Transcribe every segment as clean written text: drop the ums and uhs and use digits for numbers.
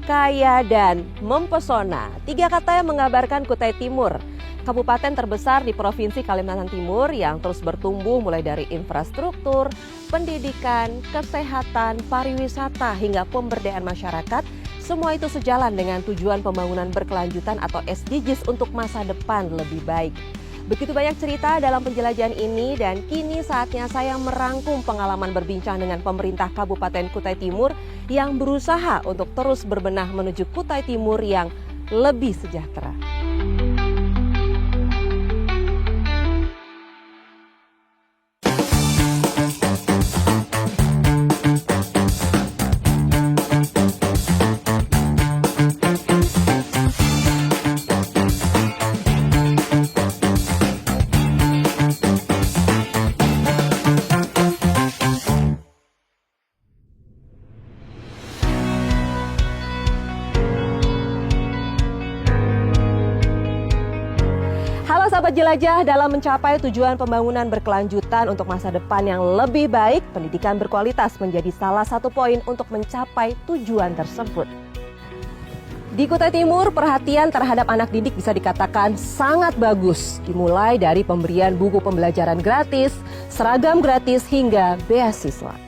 kaya, dan mempesona. Tiga kata yang mengabarkan Kutai Timur, kabupaten terbesar di Provinsi Kalimantan Timur yang terus bertumbuh mulai dari infrastruktur, pendidikan, kesehatan, pariwisata, hingga pemberdayaan masyarakat. Semua itu sejalan dengan tujuan pembangunan berkelanjutan atau SDGs untuk masa depan lebih baik. Begitu banyak cerita dalam penjelajahan ini dan kini saatnya saya merangkum pengalaman berbincang dengan pemerintah Kabupaten Kutai Timur yang berusaha untuk terus berbenah menuju Kutai Timur yang lebih sejahtera. Sahabat jelajah, dalam mencapai tujuan pembangunan berkelanjutan untuk masa depan yang lebih baik, pendidikan berkualitas menjadi salah satu poin untuk mencapai tujuan tersebut. Di Kutai Timur, perhatian terhadap anak didik bisa dikatakan sangat bagus, dimulai dari pemberian buku pembelajaran gratis, seragam gratis, hingga beasiswa.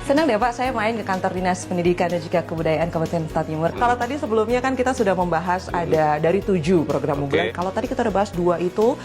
Senang deh Pak, saya main ke kantor Dinas Pendidikan dan juga Kebudayaan Kabupaten Kutai Timur. Kalau tadi sebelumnya kan kita sudah membahas ada dari 7 program unggulan. Kalau tadi kita udah bahas 2 itu,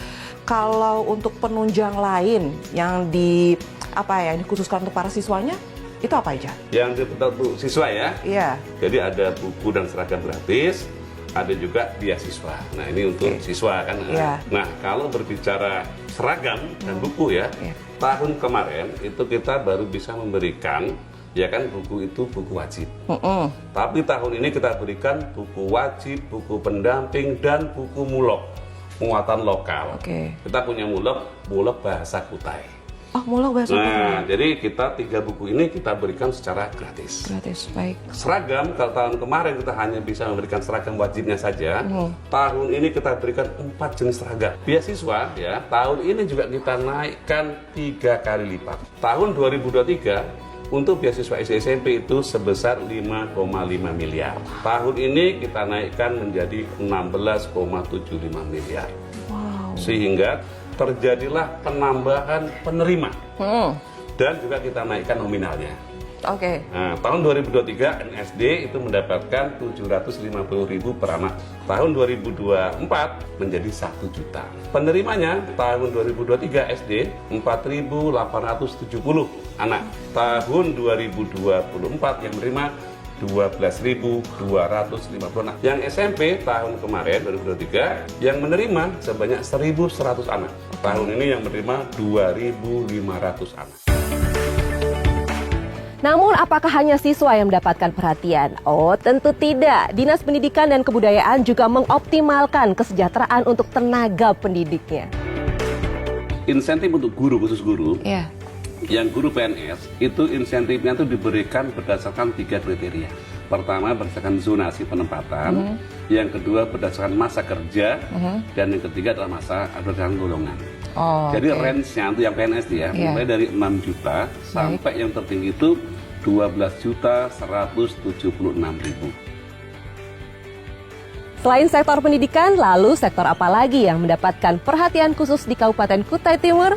kalau untuk penunjang lain yang dikhususkan untuk para siswanya, itu apa aja? Yang untuk siswa ya? Iya. Jadi ada buku dan seragam gratis, ada juga beasiswa. Nah ini untuk siswa kan. Iya. Nah kalau berbicara seragam dan buku ya, tahun kemarin itu kita baru bisa memberikan ya kan buku itu buku wajib. Tapi tahun ini kita berikan buku wajib, buku pendamping, dan buku mulok muatan lokal. Kita punya mulok bahasa Kutai. Oh, mulok bahasa Kutai. Nah, jadi kita 3 buku ini kita berikan secara gratis. Gratis, baik. Seragam, kalau tahun kemarin kita hanya bisa memberikan seragam wajibnya saja, tahun ini kita berikan 4 jenis seragam. Beasiswa, ya, tahun ini juga kita naikkan 3 kali lipat. Tahun 2023, untuk beasiswa SD SMP itu sebesar 5,5 miliar. Tahun ini kita naikkan menjadi 16,75 miliar. Wow. Sehingga terjadilah penambahan penerima dan juga kita naikkan nominalnya. Nah, tahun 2023 NSD itu mendapatkan 750.000 per anak. Tahun 2024 menjadi 1 juta. Penerimanya tahun 2023 SD 4.870 anak. Tahun 2024 yang menerima 12.250 anak. Yang SMP tahun kemarin 2023 yang menerima sebanyak 1.100 anak. Tahun ini yang menerima 2.500 anak. Namun apakah hanya siswa yang mendapatkan perhatian? Oh, tentu tidak. Dinas Pendidikan dan Kebudayaan juga mengoptimalkan kesejahteraan untuk tenaga pendidiknya. Insentif untuk guru, khusus guru. Iya. Yang guru PNS itu insentifnya itu diberikan berdasarkan 3 kriteria. Pertama berdasarkan zonasi penempatan, yang kedua berdasarkan masa kerja, dan yang ketiga adalah masa berdasarkan golongan. Jadi range-nya itu yang PNS ya, mulai dari 6 juta sampai yang tertinggi itu 12.176.000. Selain sektor pendidikan, lalu sektor apa lagi yang mendapatkan perhatian khusus di Kabupaten Kutai Timur?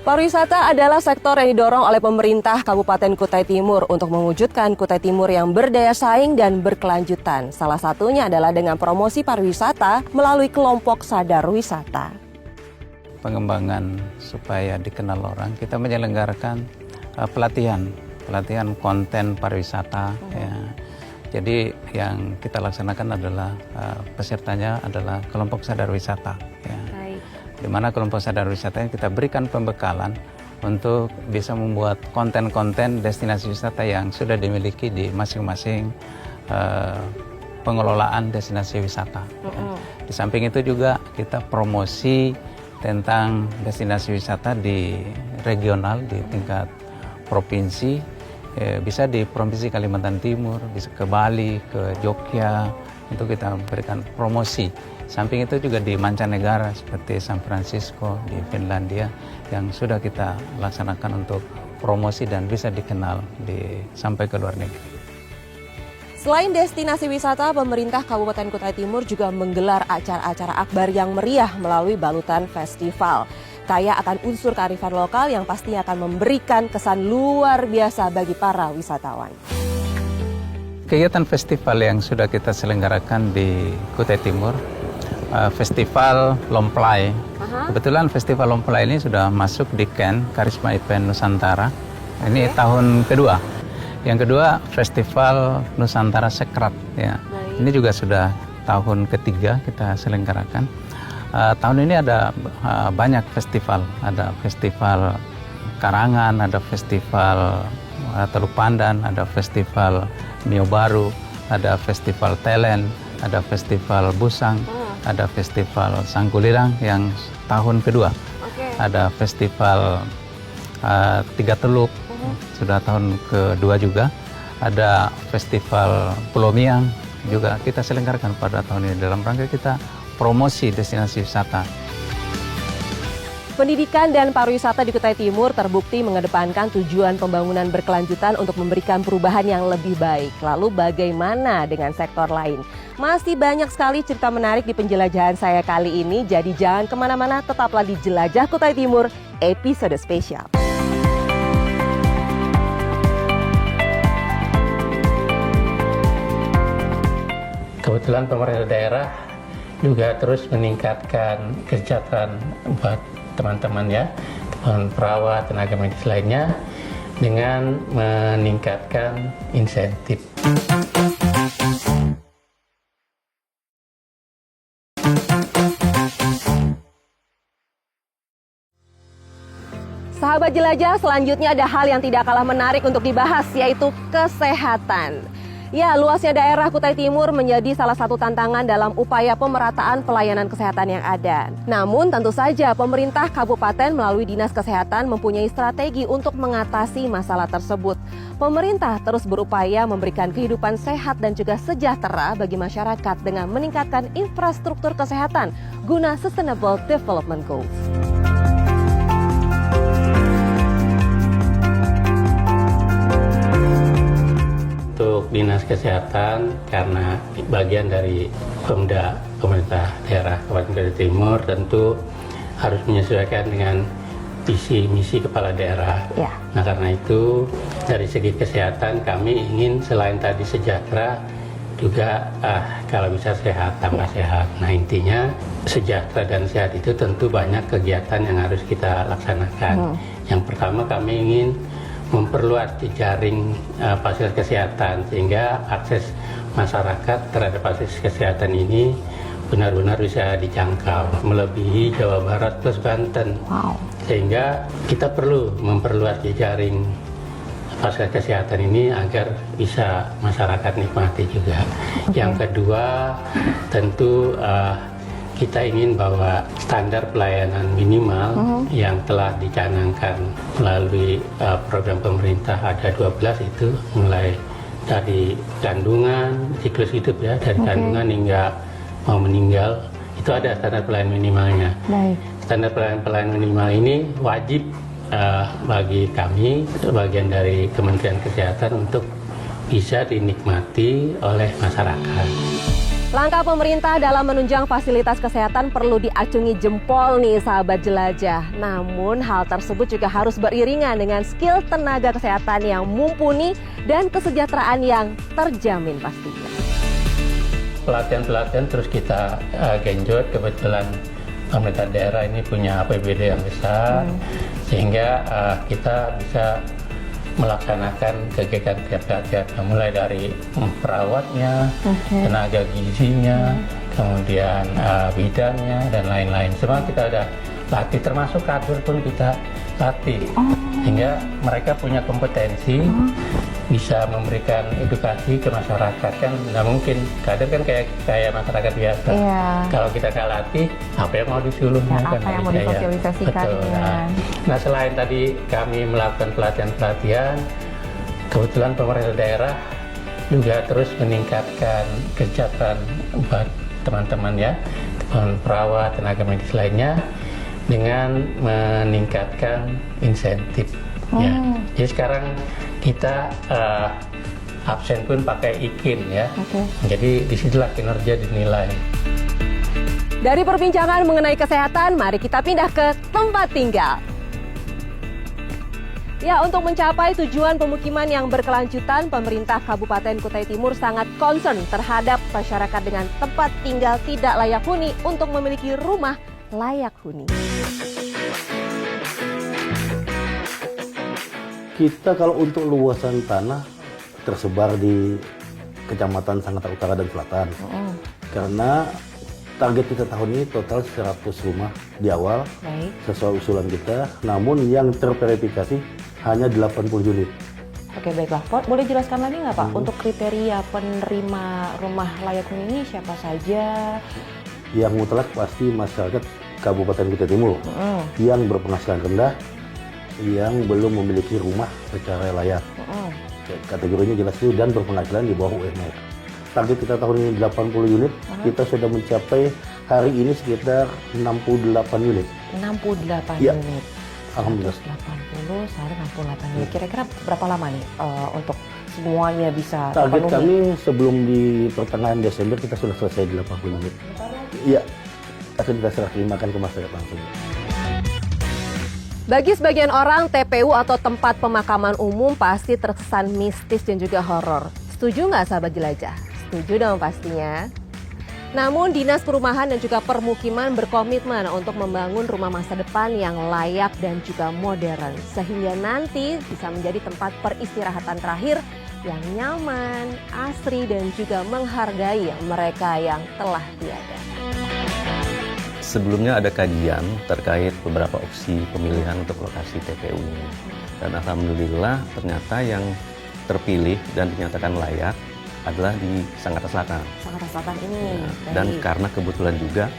Pariwisata adalah sektor yang didorong oleh pemerintah Kabupaten Kutai Timur untuk mewujudkan Kutai Timur yang berdaya saing dan berkelanjutan. Salah satunya adalah dengan promosi pariwisata melalui kelompok sadar wisata. Pengembangan supaya dikenal orang, kita menyelenggarakan pelatihan konten pariwisata. Ya. Jadi yang kita laksanakan adalah pesertanya adalah kelompok sadar wisata. Ya. Di mana kelompok sadar wisata kita berikan pembekalan untuk bisa membuat konten-konten destinasi wisata yang sudah dimiliki di masing-masing pengelolaan destinasi wisata. Di samping itu juga kita promosi tentang destinasi wisata di regional, di tingkat provinsi, bisa di Provinsi Kalimantan Timur, bisa ke Bali, ke Jogja, itu kita berikan promosi. Samping itu juga di mancanegara seperti San Francisco, di Finlandia, yang sudah kita laksanakan untuk promosi dan bisa dikenal sampai ke luar negeri. Selain destinasi wisata, pemerintah Kabupaten Kutai Timur juga menggelar acara-acara akbar yang meriah melalui Balutan Festival. Kaya akan unsur kearifan lokal yang pastinya akan memberikan kesan luar biasa bagi para wisatawan. Kegiatan festival yang sudah kita selenggarakan di Kutai Timur, Festival Lomplai. Kebetulan Festival Lomplai ini sudah masuk di KEN, Karisma Event Nusantara. Ini tahun kedua. Yang kedua, Festival Nusantara Sekrat. Ya. Ini juga sudah tahun ketiga kita selenggarakan. Tahun ini ada banyak festival. Ada festival Karangan, ada festival Teluk Pandan, ada festival Mio Baru, ada festival Telen, ada festival Busang, ada festival Sangkulirang yang tahun kedua. Ada festival Tiga Teluk, sudah tahun kedua juga. Ada festival Pulau Miang juga kita selenggarakan pada tahun ini dalam rangka kita promosi destinasi wisata. Pendidikan dan pariwisata di Kutai Timur terbukti mengedepankan tujuan pembangunan berkelanjutan untuk memberikan perubahan yang lebih baik. Lalu bagaimana dengan sektor lain? Masih banyak sekali cerita menarik di penjelajahan saya kali ini, jadi jangan kemana-mana, tetaplah di Jelajah Kutai Timur episode spesial. Kebetulan pemerintah daerah juga terus meningkatkan kesejahteraan buat teman-teman ya, perawat, tenaga medis lainnya dengan meningkatkan insentif. Sahabat Jelajah, selanjutnya ada hal yang tidak kalah menarik untuk dibahas, yaitu kesehatan. Ya, luasnya daerah Kutai Timur menjadi salah satu tantangan dalam upaya pemerataan pelayanan kesehatan yang ada. Namun tentu saja pemerintah kabupaten melalui Dinas Kesehatan mempunyai strategi untuk mengatasi masalah tersebut. Pemerintah terus berupaya memberikan kehidupan sehat dan juga sejahtera bagi masyarakat dengan meningkatkan infrastruktur kesehatan guna Sustainable Development Goals. Untuk Dinas Kesehatan, karena bagian dari pemerintah daerah Kabupaten Kutai Timur, tentu harus menyesuaikan dengan visi misi kepala daerah. Ya. Nah, karena itu dari segi kesehatan kami ingin selain tadi sejahtera juga kalau bisa sehat tambah sehat. Nah, intinya sejahtera dan sehat itu tentu banyak kegiatan yang harus kita laksanakan. Yang pertama, kami ingin memperluas jaring fasilitas kesehatan sehingga akses masyarakat terhadap fasilitas kesehatan ini benar-benar bisa dijangkau melebihi Jawa Barat plus Banten. Sehingga kita perlu memperluas jaring fasilitas kesehatan ini agar bisa masyarakat nikmati juga. Yang kedua, tentu kita ingin bahwa standar pelayanan minimal yang telah dicanangkan melalui program pemerintah ada 12 itu, mulai dari kandungan, siklus hidup ya, dari kandungan hingga mau meninggal, itu ada standar pelayanan minimalnya. Standar pelayanan minimal ini wajib bagi kami, bagian dari Kementerian Kesehatan, untuk bisa dinikmati oleh masyarakat. Langkah pemerintah dalam menunjang fasilitas kesehatan perlu diacungi jempol nih sahabat jelajah. Namun hal tersebut juga harus beriringan dengan skill tenaga kesehatan yang mumpuni dan kesejahteraan yang terjamin pastinya. Pelatihan-pelatihan terus kita genjot. Kebetulan pemerintah daerah ini punya APBD yang besar, sehingga kita bisa melaksanakan kegiatan-kegiatan mulai dari perawatnya, tenaga gizinya, kemudian bidannya dan lain-lain. Semua kita ada latih, termasuk kader pun kita latih, sehingga mereka punya kompetensi bisa memberikan edukasi ke masyarakat. Kan nggak mungkin kader kan kayak masyarakat biasa. Kalau kita nggak latih, apa yang mau disuruh? Apa yang mau disosialisasikan? Nah, selain tadi kami melakukan pelatihan-pelatihan, kebetulan pemerintah daerah juga terus meningkatkan kesejahteraan buat teman-teman ya, perawat, tenaga medis lainnya dengan meningkatkan insentif. Ya. Jadi sekarang kita absen pun pakai IKIN ya. Jadi disitulah kinerja dinilai. Dari perbincangan mengenai kesehatan, mari kita pindah ke tempat tinggal. Ya, untuk mencapai tujuan pemukiman yang berkelanjutan, pemerintah Kabupaten Kutai Timur sangat concern terhadap masyarakat dengan tempat tinggal tidak layak huni untuk memiliki rumah layak huni. Kita kalau untuk luasan tanah tersebar di Kecamatan Sangatta Utara dan Selatan. Karena target kita tahun ini total 100 rumah di awal. Baik. Sesuai usulan kita. Namun yang terverifikasi hanya 80 unit. Oke, baiklah. Boleh jelaskan lagi nggak Pak, untuk kriteria penerima rumah layak huni ini siapa saja? Yang mutlak pasti masyarakat Kabupaten Kutai Timur yang berpenghasilan rendah, yang belum memiliki rumah secara layak. Kategorinya jelas itu dan berpenghasilan di bawah UMR. Target kita tahun ini 80 unit, kita sudah mencapai hari ini sekitar 68 unit. 68 Ya. unit. Alhamdulillah. 80, sehari 68 unit. Kira-kira berapa lama nih untuk semuanya bisa Target terpenuhi? kami sebelum di pertengahan Desember kita sudah selesai 80 unit. Iya, akan kita serah terimakan ke masyarakat langsung. Bagi sebagian orang, TPU atau tempat pemakaman umum pasti terkesan mistis dan juga horor. Setuju nggak sahabat jelajah? Setuju dong pastinya. Namun Dinas Perumahan dan juga Permukiman berkomitmen untuk membangun rumah masa depan yang layak dan juga modern. Sehingga nanti bisa menjadi tempat peristirahatan terakhir yang nyaman, asri dan juga menghargai mereka yang telah tiada. Sebelumnya ada kajian terkait beberapa opsi pemilihan untuk lokasi TPU ini. Dan alhamdulillah ternyata yang terpilih dan dinyatakan layak adalah di Sangatta Selatan. Sangatta Selatan ini. Dan karena kebetulan juga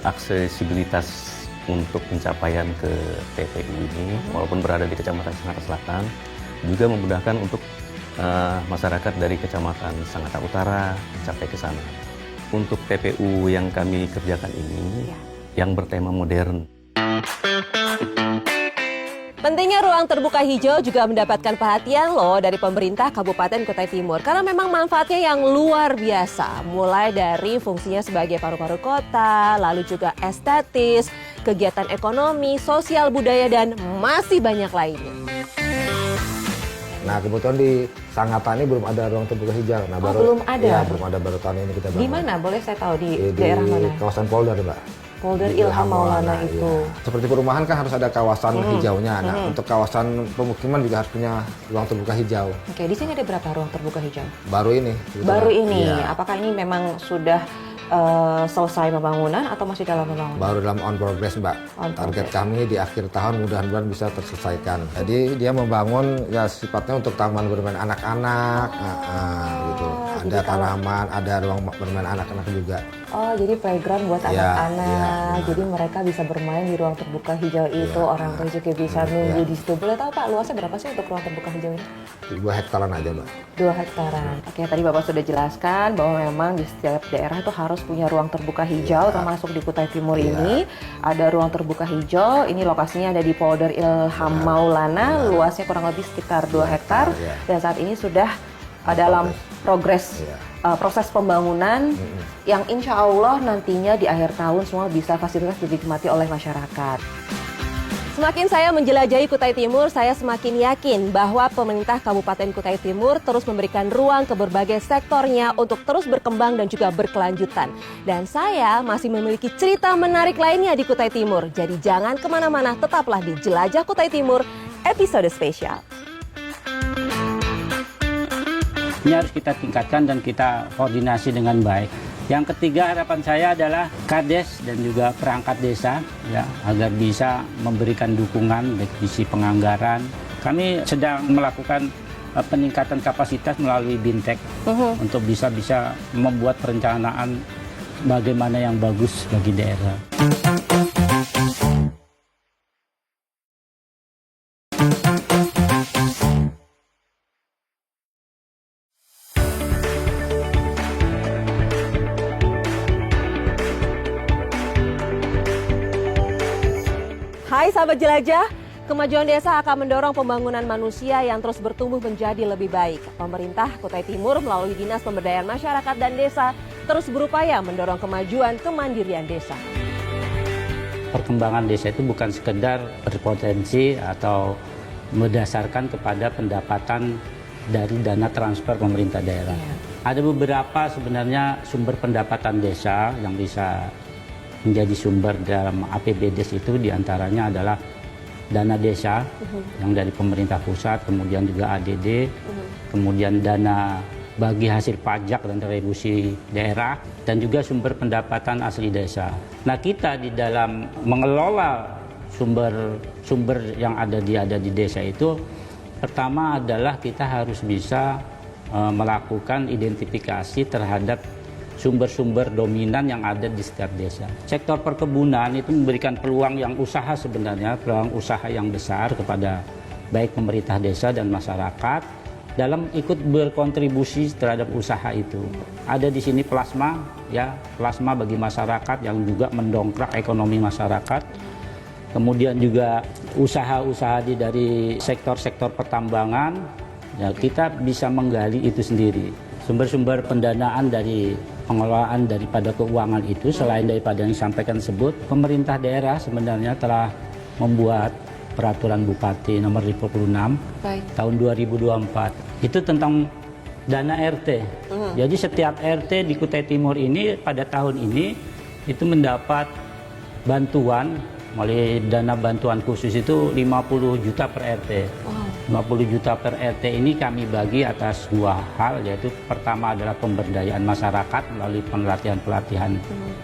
aksesibilitas untuk pencapaian ke TPU ini, walaupun berada di Kecamatan Sangatta Selatan, juga memudahkan untuk masyarakat dari Kecamatan Sangatta Utara mencapai ke sana. Untuk TPU yang kami kerjakan ini, yang bertema modern. Pentingnya ruang terbuka hijau juga mendapatkan perhatian loh dari pemerintah Kabupaten Kutai Timur. Karena memang manfaatnya yang luar biasa. Mulai dari fungsinya sebagai paru-paru kota, lalu juga estetis, kegiatan ekonomi, sosial budaya, dan masih banyak lainnya. Nah, kebetulan di Sangatta ini belum ada ruang terbuka hijau. Nah, belum ada? Ya, belum ada, baru tahun ini kita bangun. Di mana? Boleh saya tahu di Di daerah mana? kawasan Polder, Mbak. Polder Di Ilham Maulana iya. itu. Seperti perumahan kan harus ada kawasan hijaunya. Nah, untuk kawasan pemukiman juga harus punya ruang terbuka hijau. Oke, di sini ada berapa ruang terbuka hijau? Baru ini. Baru ini. Iya. Apakah ini memang sudah selesai pembangunan atau masih dalam pembangunan? Baru dalam on progress, Mbak. On Target progress. kami di akhir tahun mudah-mudahan bisa terselesaikan. Jadi dia membangun ya sifatnya untuk taman bermain anak-anak, gitu. jadi Ada kalau- tanaman, ada ruang bermain anak-anak juga. Oh, jadi playground buat Iya, anak-anak. iya, benar. Jadi mereka bisa bermain di ruang terbuka hijau itu. Iya, Orang tua juga bisa iya. nunggu di situ. Boleh tahu Pak, luasnya berapa sih untuk ruang terbuka hijau ini? 2 hektaran aja, Mbak. 2 hektaran. Oke, tadi Bapak sudah jelaskan bahwa memang di setiap daerah itu harus punya ruang terbuka hijau, termasuk di Kutai Timur ini. Ada ruang terbuka hijau, ini lokasinya ada di Polder Ilham Maulana, luasnya kurang lebih sekitar 2 hektar. Iya. Dan saat ini sudah dalam progres proses pembangunan yang insya Allah nantinya di akhir tahun semua bisa fasilitas dinikmati oleh masyarakat. Semakin saya menjelajahi Kutai Timur, saya semakin yakin bahwa pemerintah Kabupaten Kutai Timur terus memberikan ruang ke berbagai sektornya untuk terus berkembang dan juga berkelanjutan. Dan saya masih memiliki cerita menarik lainnya di Kutai Timur. Jadi jangan kemana-mana, tetaplah di Jelajah Kutai Timur, episode spesial. Ini harus kita tingkatkan dan kita koordinasi dengan baik. Yang ketiga, harapan saya adalah Kades dan juga perangkat desa ya, agar bisa memberikan dukungan baik di sisi penganggaran. Kami sedang melakukan peningkatan kapasitas melalui Bintek untuk bisa membuat perencanaan bagaimana yang bagus bagi daerah. Hai sahabat jelajah, Kemajuan desa akan mendorong pembangunan manusia yang terus bertumbuh menjadi lebih baik. Pemerintah Kutai Timur melalui Dinas Pemberdayaan Masyarakat dan Desa terus berupaya mendorong kemajuan kemandirian desa. Perkembangan desa itu bukan sekedar berpotensi atau berdasarkan kepada pendapatan dari dana transfer pemerintah daerah. Ada beberapa sebenarnya sumber pendapatan desa yang bisa menjadi sumber dalam APBD itu, diantaranya adalah dana desa yang dari pemerintah pusat, kemudian juga ADD, kemudian dana bagi hasil pajak dan retribusi daerah, dan juga sumber pendapatan asli desa. Nah, kita di dalam mengelola sumber yang ada di desa itu, pertama adalah kita harus bisa melakukan identifikasi terhadap sumber-sumber dominan yang ada di setiap desa. Sektor perkebunan itu memberikan peluang yang usaha sebenarnya, peluang usaha yang besar kepada baik pemerintah desa dan masyarakat dalam ikut berkontribusi terhadap usaha itu. Ada di sini plasma, ya, plasma bagi masyarakat yang juga mendongkrak ekonomi masyarakat. Kemudian juga usaha-usaha dari sektor-sektor pertambangan, ya, kita bisa menggali itu sendiri. Sumber-sumber pendanaan dari pengelolaan daripada keuangan itu, selain daripada yang disampaikan tersebut, pemerintah daerah sebenarnya telah membuat peraturan Bupati nomor 56 tahun 2024. Itu tentang dana RT. Jadi setiap RT di Kutai Timur ini pada tahun ini itu mendapat bantuan melalui dana bantuan khusus itu 50 juta per RT. 50 juta per RT ini kami bagi atas dua hal, yaitu pertama adalah pemberdayaan masyarakat melalui pelatihan-pelatihan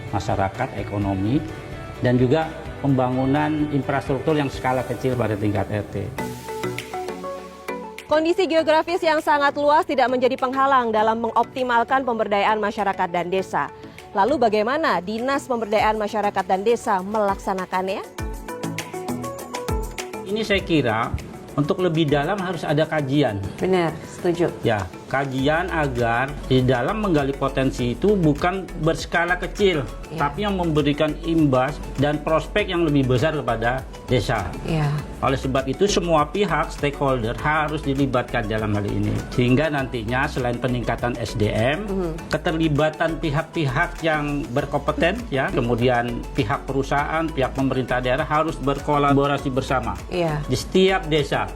masyarakat, ekonomi, dan juga pembangunan infrastruktur yang skala kecil pada tingkat RT. Kondisi geografis yang sangat luas tidak menjadi penghalang dalam mengoptimalkan pemberdayaan masyarakat dan desa. Lalu bagaimana Dinas Pemberdayaan Masyarakat dan Desa melaksanakannya? Ini saya kira untuk lebih dalam harus ada kajian. Benar, setuju. Ya, kajian agar di dalam menggali potensi itu bukan berskala kecil, tapi yang memberikan imbas dan prospek yang lebih besar kepada desa. Oleh sebab itu semua pihak stakeholder harus dilibatkan dalam hal ini. Sehingga nantinya selain peningkatan SDM, keterlibatan pihak-pihak yang berkompeten, ya, kemudian pihak perusahaan, pihak pemerintah daerah harus berkolaborasi bersama di setiap desa.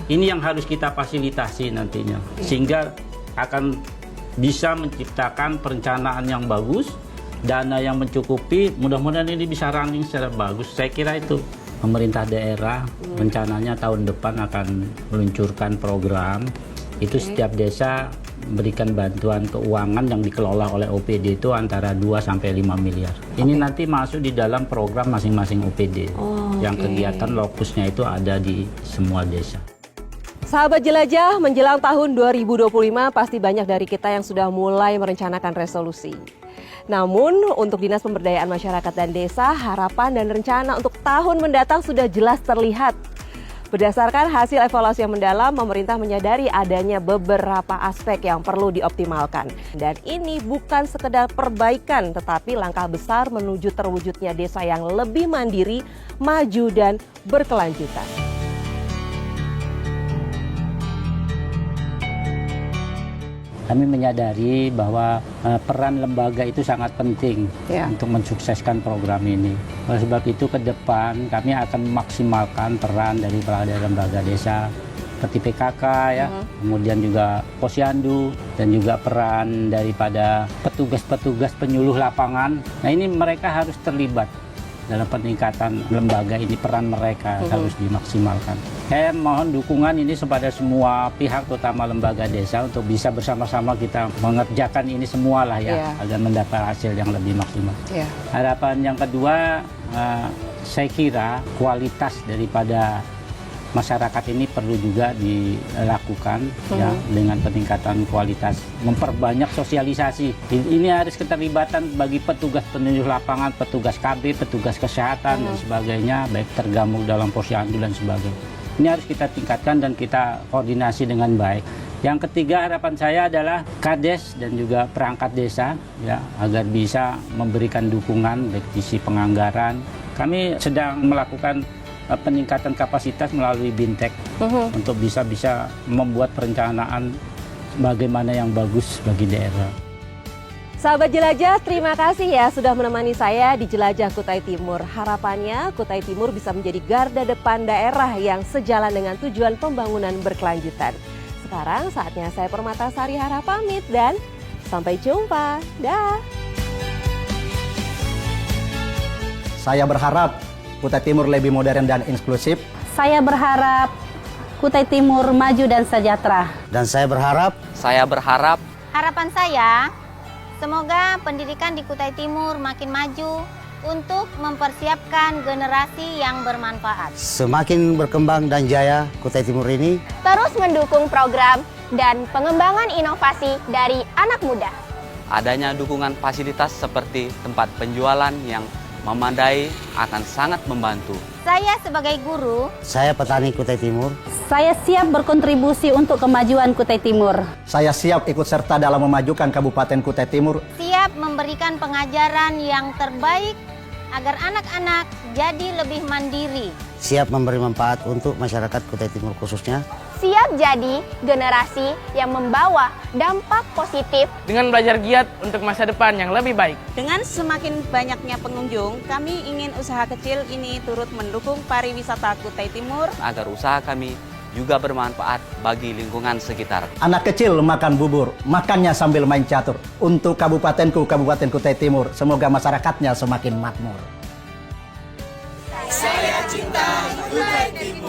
Ini yang harus kita fasilitasi nantinya, sehingga akan bisa menciptakan perencanaan yang bagus, dana yang mencukupi, mudah-mudahan ini bisa running secara bagus. Saya kira itu pemerintah daerah rencananya tahun depan akan meluncurkan program, itu setiap desa memberikan bantuan keuangan yang dikelola oleh OPD itu antara 2 sampai 5 miliar. Ini nanti masuk di dalam program masing-masing OPD. Yang kegiatan lokusnya itu ada di semua desa. Sahabat jelajah, menjelang tahun 2025 pasti banyak dari kita yang sudah mulai merencanakan resolusi. Namun untuk Dinas Pemberdayaan Masyarakat dan Desa, harapan dan rencana untuk tahun mendatang sudah jelas terlihat. Berdasarkan hasil evaluasi yang mendalam, pemerintah menyadari adanya beberapa aspek yang perlu dioptimalkan. Dan ini bukan sekedar perbaikan, tetapi langkah besar menuju terwujudnya desa yang lebih mandiri, maju, dan berkelanjutan. Kami menyadari bahwa peran lembaga itu sangat penting untuk mensukseskan program ini. Oleh sebab itu ke depan kami akan memaksimalkan peran dari lembaga desa seperti PKK, ya, kemudian juga Posyandu, dan juga peran daripada petugas-petugas penyuluh lapangan. Nah, ini mereka harus terlibat dalam peningkatan lembaga ini, peran mereka harus dimaksimalkan. Saya mohon dukungan ini kepada semua pihak, terutama lembaga desa, untuk bisa bersama-sama kita mengerjakan ini semua lah, ya, agar mendapat hasil yang lebih maksimal. Harapan yang kedua, saya kira kualitas daripada masyarakat ini perlu juga dilakukan, ya, dengan peningkatan kualitas, memperbanyak sosialisasi. Ini harus keterlibatan bagi petugas penyuluh lapangan, petugas KB, petugas kesehatan dan sebagainya, baik tergabung dalam posyandu dan sebagainya. Ini harus kita tingkatkan dan kita koordinasi dengan baik. Yang ketiga, harapan saya adalah Kades dan juga perangkat desa, ya, agar bisa memberikan dukungan baik sisi penganggaran. Kami sedang melakukan peningkatan kapasitas melalui BINTEK untuk bisa membuat perencanaan bagaimana yang bagus bagi daerah. Sahabat Jelajah, terima kasih ya sudah menemani saya di Jelajah Kutai Timur. Harapannya Kutai Timur bisa menjadi garda depan daerah yang sejalan dengan tujuan pembangunan berkelanjutan. Sekarang saatnya saya Permatasari Hara pamit dan sampai jumpa. Dah. Saya berharap Kutai Timur lebih modern dan inklusif. Saya berharap Kutai Timur maju dan sejahtera. Dan saya berharap Harapan saya, semoga pendidikan di Kutai Timur makin maju untuk mempersiapkan generasi yang bermanfaat. semakin berkembang dan jaya Kutai Timur ini. Terus mendukung program dan pengembangan inovasi dari anak muda. Adanya dukungan fasilitas seperti tempat penjualan yang memadai akan sangat membantu. Saya sebagai guru, Saya petani Kutai Timur. Saya siap berkontribusi untuk kemajuan Kutai Timur. Saya siap ikut serta dalam memajukan Kabupaten Kutai Timur. siap memberikan pengajaran yang terbaik agar anak-anak jadi lebih mandiri. Siap memberi manfaat untuk masyarakat Kutai Timur khususnya. Siap jadi generasi yang membawa dampak positif. Dengan belajar giat untuk masa depan yang lebih baik. Dengan semakin banyaknya pengunjung, kami ingin usaha kecil ini turut mendukung pariwisata Kutai Timur. Agar usaha kami juga bermanfaat bagi lingkungan sekitar. Anak kecil makan bubur, makannya sambil main catur. Untuk kabupatenku, Kabupaten Kutai Timur, semoga masyarakatnya semakin makmur. Saya cinta Kutai Timur.